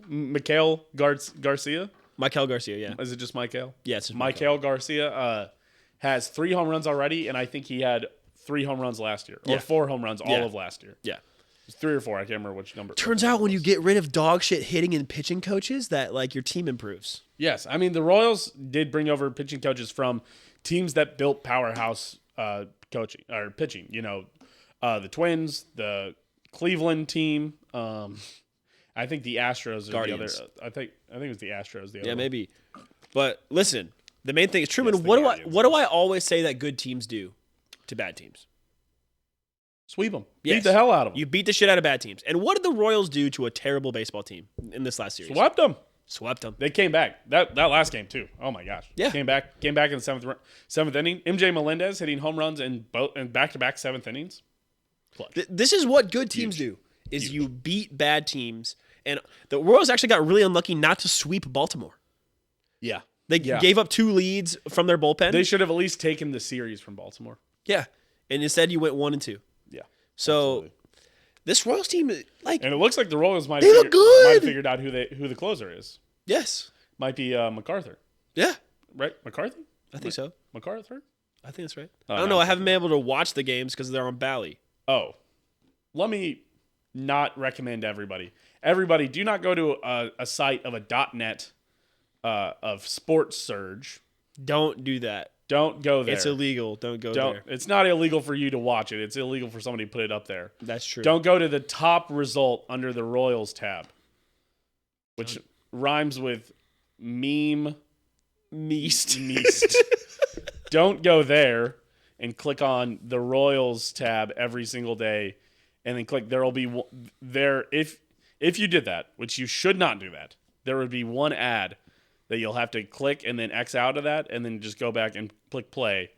Mikael Garcia. Michael Garcia, yeah. Is it just Michael? Yeah, it's just Michael Garcia has 3 home runs already, and I think he had 3 home runs last year. Or 4 home runs all of last year. Yeah. It's 3 or 4, I can't remember which number. Turns out when you get rid of dog shit hitting and pitching coaches, that like your team improves. Yes. I mean, the Royals did bring over pitching coaches from teams that built powerhouse coaching or pitching. You know, the Twins, the Cleveland team, I think the Astros are Guardians. the other. I think it was the Astros. The other Yeah, one. maybe. But listen, the main thing is Truman. Yes, the what Guardians, do I always say that good teams do to bad teams? Sweep them. Yes. Beat the hell out of them. You beat the shit out of bad teams. And what did the Royals do to a terrible baseball team in this last series? Swept them. Swept them. They came back. That last game too. Oh my gosh. Yeah. Came back in the seventh inning. MJ Melendez hitting home runs in back-to-back 7th innings. This is what good teams do. Is you beat bad teams. And the Royals actually got really unlucky not to sweep Baltimore. Yeah. They gave up 2 leads from their bullpen. They should have at least taken the series from Baltimore. Yeah. And instead you went 1-2. Yeah. So absolutely. this Royals team, like, And it looks like the Royals might look good. might have figured out who the closer is. yes. Might be MacArthur. Yeah. Right? McCarthy? I think so. MacArthur? I think that's right. Oh, I don't no. know. I haven't been able to watch the games because they're on Bally. Oh. Let me not recommend everybody. Everybody, do not go to a site of a .net of Sports Surge. Don't do that. Don't go there. It's illegal. Don't go there. It's not illegal for you to watch it. It's illegal for somebody to put it up there. That's true. Don't go to the top result under the Royals tab, which rhymes with meme meest. Don't go there and click on the Royals tab every single day, and then click. There will be there if you did that, which you should not do that. There would be one ad that you'll have to click and then X out of that, and then just go back and click play,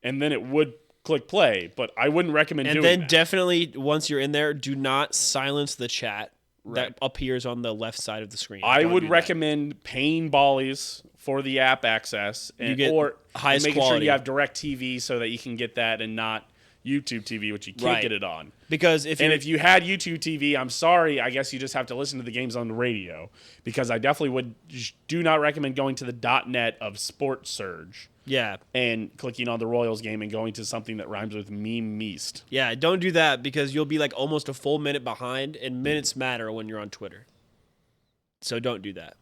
and then it would click play, but I wouldn't recommend And doing then that. definitely, once you're in there, do not silence the chat Right. that appears on the left side of the screen. I Don't would do that. recommend paying Ballies for the app access, and get or highest making quality. sure you have Direct TV so that you can get that and not YouTube TV, which you can't Right. get it on. Because if you had YouTube TV, I'm sorry, I guess you just have to listen to the games on the radio, because I definitely do not recommend going to the .net of Sports Surge yeah, and clicking on the Royals game and going to something that rhymes with meme meast. yeah, don't do that because you'll be like almost a full minute behind, and minutes matter when you're on Twitter. So don't do that.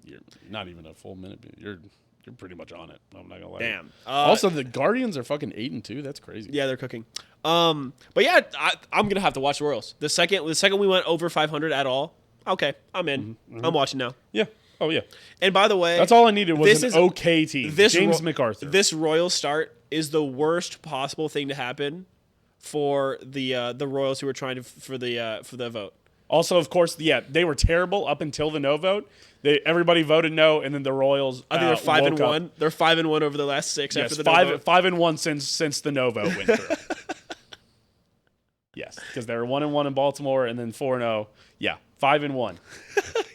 You're not even a full minute. You're pretty much on it. I'm not gonna lie. Damn. Also, the Guardians are fucking 8-2. That's crazy. Yeah, they're cooking. But yeah, I'm gonna have to watch the Royals. The second we went over 500 at all, okay, I'm in. I'm watching now. Yeah. Oh yeah. And by the way, That's all I needed was this an is- okay team. James MacArthur. This Royal start is the worst possible thing to happen for the Royals who were trying to for the vote. Also, of course, they were terrible up until the no vote. Everybody voted no, and then the Royals. I think they're 5-1. woke up. They're 5-1 over the last 6 Yes, after the no vote. 5-1 since the no vote went through. Yes, because they were 1-1 in Baltimore, and then 4-0. Yeah, 5-1.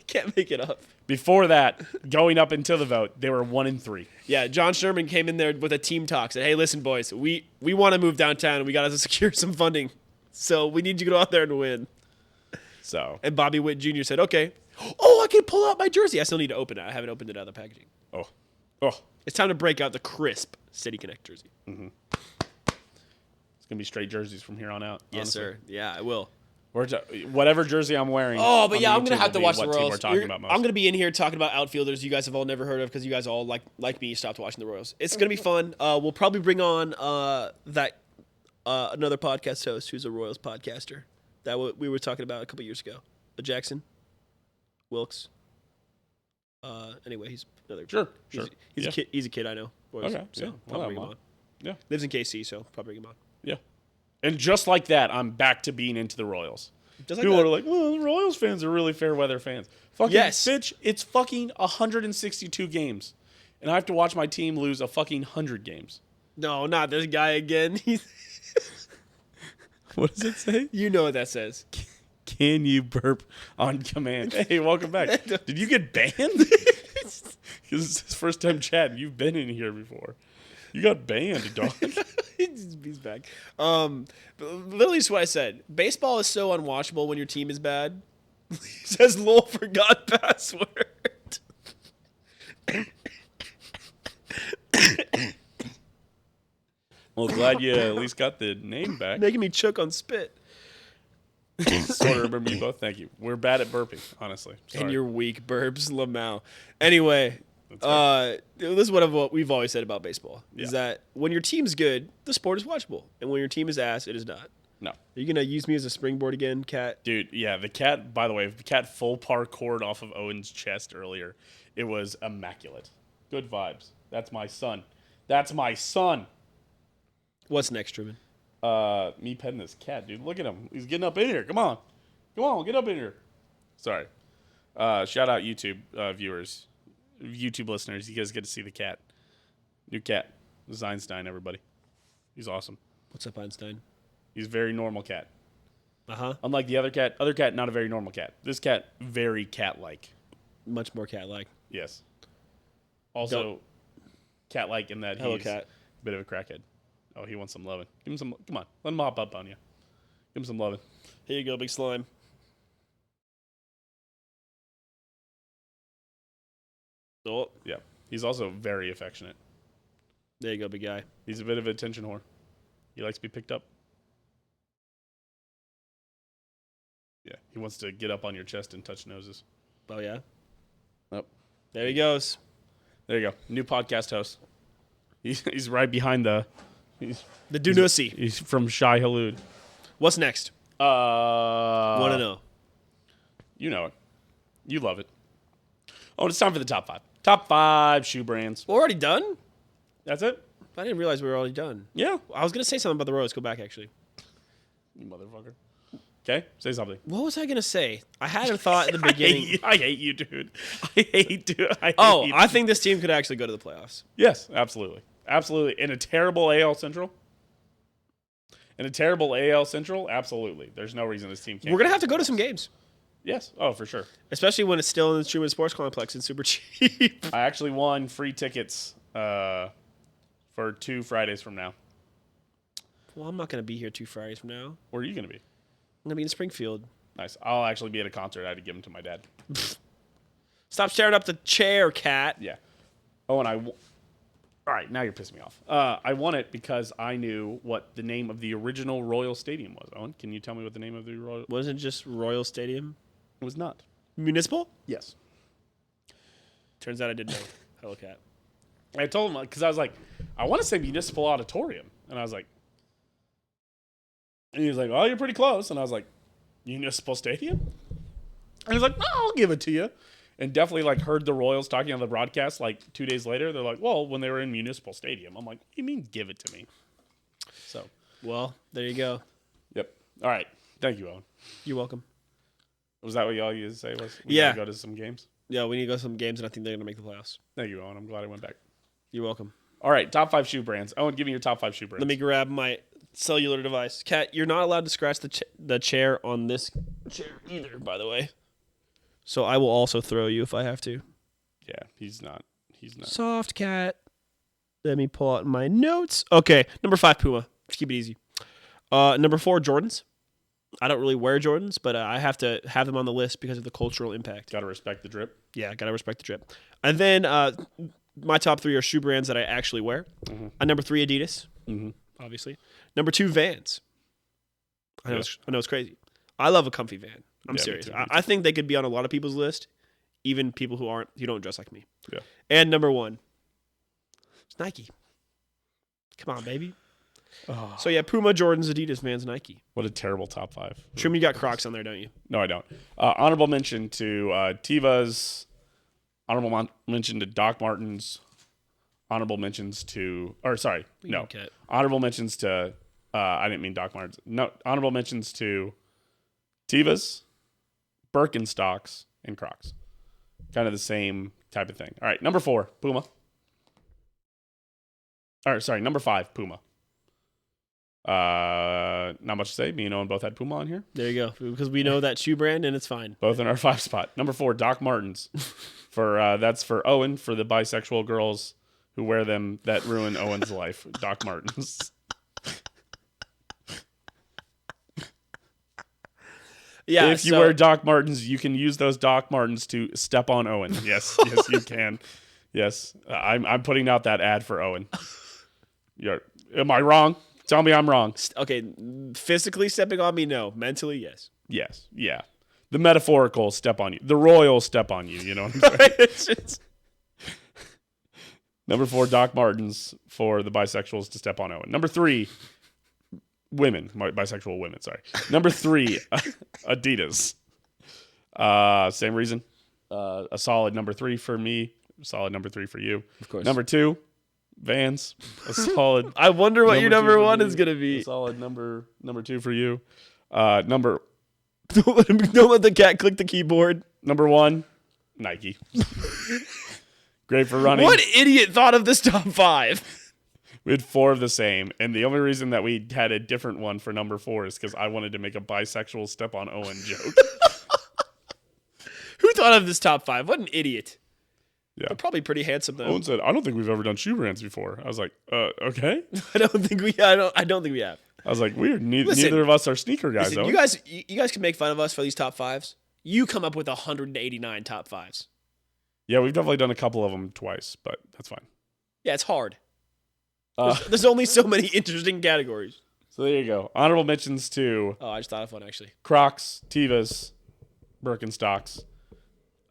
Can't make it up. Before that, going up until the vote, they were 1-3. Yeah, John Sherman came in there with a team talk. Said, "Hey, listen, boys, we want to move downtown, and we got to secure some funding. So we need you to go out there and win." So, And Bobby Witt Jr. said, "Okay, oh, I can pull out my jersey. I still need to open it. I haven't opened it out of the packaging. oh, It's time to break out the crisp City Connect jersey." it's gonna be straight jerseys from here on out. Yes, honestly. sir. Yeah, I will. Whatever jersey I'm wearing. Oh, but on yeah, the I'm gonna YouTube have to will be watch the what team Royals. We're talking about most. I'm gonna be in here talking about outfielders you guys have all never heard of because you guys all like me stopped watching the Royals. It's gonna be fun. We'll probably bring on another podcast host who's a Royals podcaster that we were talking about a couple years ago. Jackson Wilkes. Anyway, he's another. Sure. He's Yeah. a kid. He's a kid I know. Royals, Okay, so yeah, probably well, bring him well. on. Yeah. Lives in KC, so probably bring him on. Yeah. And just like that, I'm back to being into the Royals. Just like People that. are like, "Oh, the Royals fans are really fair weather fans." Fucking Yes. bitch, it's fucking 162 games, and I have to watch my team lose a fucking 100 games. No, not this guy again. What does it say? You know what that says. Can you burp on command? Hey, welcome back. Did you get banned? Because it's his first time chatting. You've been in here before. You got banned, dog. He's back. But literally, is what I said. Baseball is so unwatchable when your team is bad. He says, "Lol, forgot password." Well, glad you at least got the name back. Making me choke on spit. Sort of remember you both. Thank you. We're bad at burping, honestly. Sorry. And your weak burps, Lamau. Anyway, That's this is what we've always said about baseball: is Yeah. that when your team's good, the sport is watchable, and when your team is ass, it is not. No. Are you gonna use me as a springboard again, Cat? Dude, yeah, the cat, by the way, the cat full parkoured off of Owen's chest earlier. It was immaculate. Good vibes. That's my son. That's my son. What's next, Truman? Me petting this cat, dude. Look at him. He's getting up in here. Come on. Come on, get up in here. Sorry. Shout out YouTube viewers, YouTube listeners. You guys get to see the cat. New cat. This is Einstein, everybody. He's awesome. What's up, Einstein? He's a very normal cat. Uh-huh. Unlike the other cat, not a very normal cat. This cat, very cat-like. Much more cat-like. Yes. Also, cat-like in that Hello, he's cat. a bit of a crackhead. Oh, he wants some loving. Give him some. Come on, let him hop up on you. Give him some loving. Here you go, big slime. Oh, Yeah. He's also very affectionate. there you go, big guy. He's a bit of an attention whore. He likes to be picked up. Yeah. He wants to get up on your chest and touch noses. Oh, yeah? Oh, There he goes. there you go. New podcast host. He's right behind the. The Dunussi. He's from Shai Halud. What's next? Want to know. You know it. You love it. Oh, it's time for the top 5. Top 5 shoe brands. We're already done? That's it? I didn't realize we were already done. Yeah. I was going to say something about the Royals. Go back, actually. You motherfucker. Okay, say something. What was I going to say? I had a thought in the beginning. I hate you, dude. I hate you. I think this team could actually go to the playoffs. Yes, absolutely. Absolutely. In a terrible AL Central? In a terrible AL Central, absolutely. There's no reason this team can't. We're going to have to go to some games. Yes. Oh, for sure. Especially when it's still in the Truman Sports Complex and super cheap. I actually won free tickets for 2 Fridays from now. Well, I'm not going to be here 2 Fridays from now. Where are you going to be? I'm going to be in Springfield. Nice. I'll actually be at a concert. I had to give them to my dad. Stop staring up the chair, cat. Yeah. Oh, and all right, now you're pissing me off. I won it because I knew what the name of the original Royal Stadium was. Owen, can you tell me what the name of the Royal... Wasn't it just Royal Stadium? It was not. Municipal? Yes. Turns out I didn't know. Hello, cat. I told him, because I was like, I want to say Municipal Auditorium. And I was like... And he was like, oh, you're pretty close. And I was like, Municipal Stadium? And he's like, no, I'll give it to you. And definitely like heard the Royals talking on the broadcast like 2 days later. They're like, well, when they were in Municipal Stadium. I'm like, what do you mean give it to me? So, Well, there you go. yep. All right. Thank you, Owen. You're welcome. Was that what y'all used to say was? We Yeah. gotta go to some games? Yeah, we need to go to some games, and I think they're going to make the playoffs. Thank you, Owen. I'm glad I went back. You're welcome. All right. Top 5 shoe brands. Owen, give me your top 5 shoe brands. Let me grab my cellular device. Cat, you're not allowed to scratch the chair on this chair either, by the way. So I will also throw you if I have to. Yeah, he's not. He's not. Soft cat. Let me pull out my notes. Okay, number 5, Puma. Just keep it easy. Number 4, Jordans. I don't really wear Jordans, but I have to have them on the list because of the cultural impact. Gotta respect the drip. Yeah, gotta respect the drip. And then my top 3 are shoe brands that I actually wear. Number 3, Adidas. Obviously. Number 2, Vans. I know it's crazy. I love a comfy van. I'm serious. Me too. I think they could be on a lot of people's list, even people who don't dress like me. Yeah. And number 1, it's Nike. Come on, baby. Oh, So yeah, Puma, Jordans, Adidas, Vans, Nike. what a terrible top 5. Truman, you got Crocs on there, don't you? No, I don't. Honorable mention to Tevas. Honorable mention to Doc Martens. Honorable mentions to, Cat. Honorable mentions to, I didn't mean Doc Martens. No, honorable mentions to Tevas, Birkenstocks, and Crocs. Kind of the same type of thing. All right, number 4, Puma. Number 5, Puma. Not much to say. Me and Owen both had Puma on here. There you go. Because we know that shoe brand and it's fine. Both in our 5 spot. Number 4, Doc Martens. That's for Owen, for the bisexual girls who wear them that ruin Owen's life. Doc Martens. Yeah. If you wear Doc Martens, you can use those Doc Martens to step on Owen. Yes, yes, you can. Yes, I'm putting out that ad for Owen. Am I wrong? Tell me I'm wrong. Okay, physically stepping on me, no. Mentally, yes. Yes, yeah. The metaphorical step on you. The royal step on you. You know what I'm saying? Number 4, Doc Martens for the bisexuals to step on Owen. Number 3, women. Bisexual women, sorry. Number 3, Adidas. Same reason. A solid number 3 for me. Solid number 3 for you. Of course. Number 2, Vans. A solid. I wonder what your number 1 2 is going to be. A solid number 2 for you. Number Don't let the cat click the keyboard. Number 1, Nike. Great for running. What idiot thought of this top 5? We had 4 of the same, and the only reason that we had a different one for number 4 is because I wanted to make a bisexual step on Owen joke. Who thought of this top 5? What an idiot. Yeah. They're probably pretty handsome though. Owen said, "I don't think we've ever done shoe brands before." I was like, "Okay." I don't think we have. I was like, "Weird. Listen, neither of us are sneaker guys." Listen, Owen. you guys can make fun of us for these top 5s. You come up with 189 top 5s. Yeah, we've definitely done a couple of them twice, but that's fine. Yeah, it's hard. There's only so many interesting categories. So there you go. Honorable mentions to Oh, I just thought of one actually. Crocs, Tevas, Birkenstocks,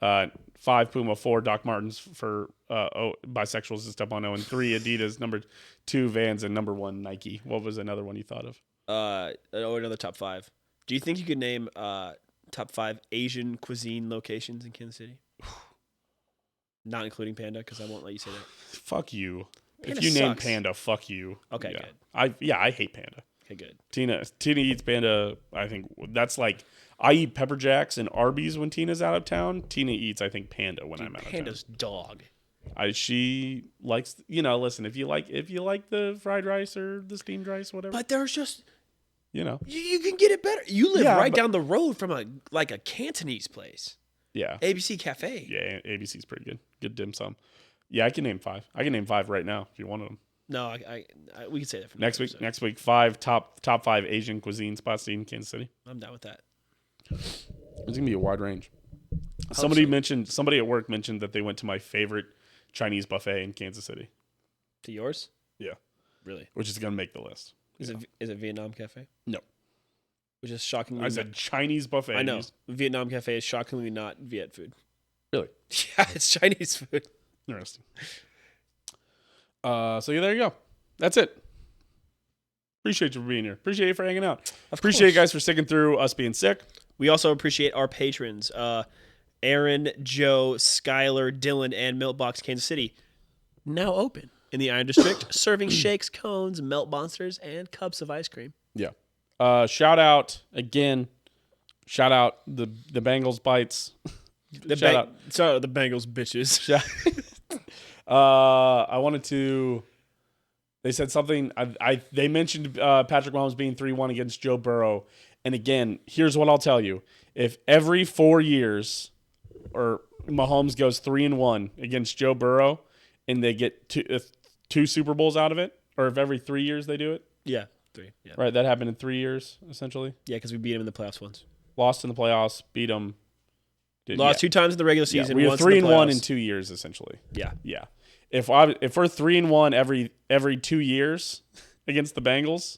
5 Puma, 4 Doc Martens for bisexuals to step on Owen, 3 Adidas, number 2 Vans, and number 1 Nike. What was another one you thought of? Another top 5. Do you think you could name top 5 Asian cuisine locations in Kansas City? Not including Panda, because I won't let you say that. Fuck you. Panda if you name sucks. Panda, fuck you. Okay, yeah. good. I hate Panda. Okay, good. Tina eats Panda. I think that's like I eat Pepper Jacks and Arby's when Tina's out of town. Tina eats, I think, Panda when I'm out Panda's of dog. town. She likes, listen, if you like the fried rice or the steamed rice, whatever. But there's just You know. You can get it better. You live Yeah, right but- down the road from a Cantonese place. Yeah. ABC Cafe. Yeah, ABC's pretty good. Good dim sum. Yeah, I can name 5. I can name 5 right now if you wanted them. No, we can say that for Next another week. episode. Next week, 5 top 5 Asian cuisine spots in Kansas City. I'm down with that. It's gonna be a wide range. so. Somebody at work mentioned that they went to my favorite Chinese buffet in Kansas City. To yours? Yeah, Really? which is gonna make the list. Is it Vietnam Cafe? No, Which is shockingly. I said Chinese buffet. I know. Vietnam Cafe is shockingly not Viet food. Really Yeah, it's Chinese food. interesting. So yeah, there you go. That's it. Appreciate you for being here. Appreciate you for hanging out. Appreciate you guys for sticking through us being sick. We also appreciate our patrons, Aaron, Joe, Skylar, Dylan, and Miltbox Kansas City. Now open in the Iron District, serving shakes, cones, melt monsters, and cups of ice cream. Yeah. Shout out again. Shout out the Bengals bites. Shout out the Bengals bitches. I wanted to. They said something. They mentioned Patrick Mahomes being 3-1 against Joe Burrow, and again, here's what I'll tell you: if every 4 years, or Mahomes goes 3-1 against Joe Burrow, and they get two Super Bowls out of it, or if every 3 years they do it, Yeah, 3. Yeah, right? That happened in 3 years essentially. yeah, because we beat him in the playoffs once. Lost in the playoffs, beat them. Lost 2 times in the regular season. we were once in the 3-1 in playoffs. 2 years essentially. Yeah. Yeah. If we're 3-1 every 2 years against the Bengals,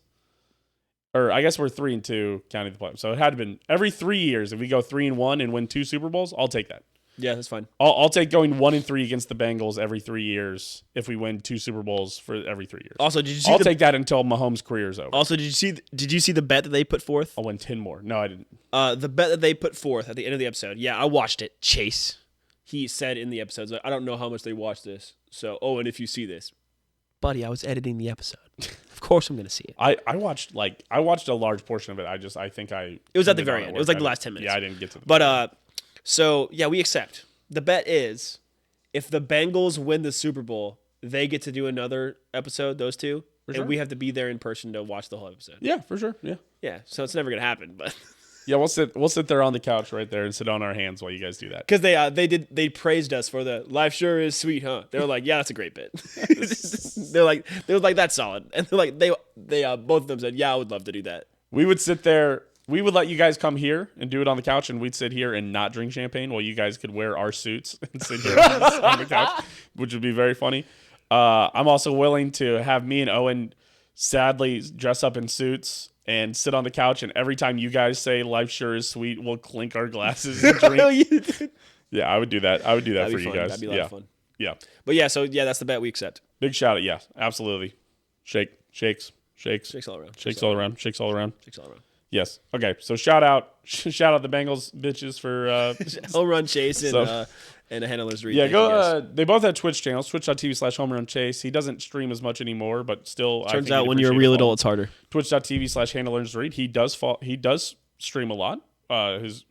or I guess we're 3-2 counting the playoffs. So it had to been every 3 years. If we go 3-1 and win 2 Super Bowls, I'll take that. Yeah, that's fine. I'll take going 1-3 against the Bengals every 3 years if we win 2 Super Bowls for every 3 years. Also, did you see I'll take that until Mahomes' career is over. Also, did you see the bet that they put forth? I'll win 10 more. No, I didn't. The bet that they put forth at the end of the episode. Yeah, I watched it. Chase, he said in the episodes, I don't know how much they watched this. So, Owen, if you see this, buddy, I was editing the episode. Of course, I'm gonna see it. I watched a large portion of it. I think It was at the very end. It was like the last 10 minutes. Yeah, I didn't get to the But so yeah, we accept. The bet is if the Bengals win the Super Bowl, they get to do another episode. Those two, sure. and we have to be there in person to watch the whole episode. Yeah, for sure. Yeah. Yeah, so it's never gonna happen, but. Yeah, we'll sit there on the couch right there and sit on our hands while you guys do that. Because they praised us for the life sure is sweet, huh? They were like, yeah, that's a great bit. they were like that's solid, and they're like they both of them said, yeah, I would love to do that. We would sit there. We would let you guys come here and do it on the couch, and we'd sit here and not drink champagne while you guys could wear our suits and sit here on the couch, which would be very funny. I'm also willing to have me and Owen sadly dress up in suits and sit on the couch, and every time you guys say life sure is sweet, we'll clink our glasses and drink. Yeah, I would do that. I would do that for you guys. That'd be a lot of fun. Yeah. But yeah, so yeah, that's the bet we accept. Big shout out. Yeah, absolutely. Shakes all around. Shakes all around. Shakes all around. Yes. Okay. So shout out the Bengals bitches for home run chase and So- and a handler's read. yeah. Thank you, Go. guys. They both have Twitch channels. Twitch.tv/Home Run Chase. He doesn't stream as much anymore, but still. I Turns think out he'd when you're a appreciate real it. adult, it's harder. Twitch.tv/Handler's Read. He does stream a lot. His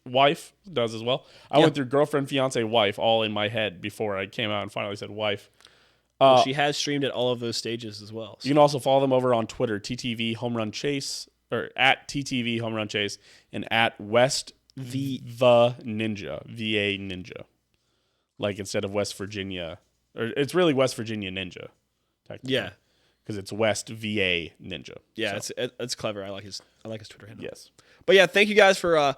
wife does as well. I went through girlfriend, fiance, wife all in my head before I came out and finally said wife. She has streamed at all of those stages as well. So. You can also follow them over on Twitter, TTV Home Run Chase, or at TTV Home Run Chase, and at West the Ninja, VA Ninja. Like instead of West Virginia, or it's really West Virginia Ninja, technically. Yeah. Because it's West VA Ninja. Yeah, So, it's clever. I like his Twitter handle. yes. But yeah, thank you guys for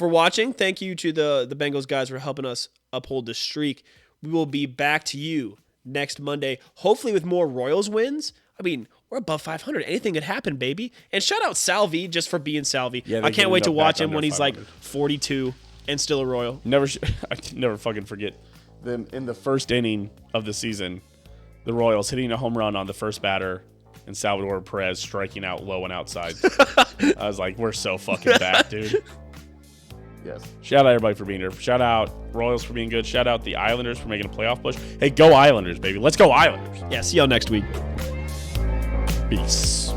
watching. Thank you to the Bengals guys for helping us uphold the streak. We will be back to you next Monday, hopefully with more Royals wins. I mean, we're above 500. Anything could happen, baby. And shout out Salvi just for being Salvi. Yeah, I they can't wait to ended up watch back him when under he's like 500. 42 and still a Royal. I can never fucking forget them in the first inning of the season. The Royals hitting a home run on the first batter, and Salvador Perez striking out low and outside. I was like, we're so fucking back, dude. Yes. Shout out everybody for being here. Shout out Royals for being good. Shout out the Islanders for making a playoff push. Hey, go Islanders, baby. Let's go Islanders. Yeah, see y'all next week. Peace.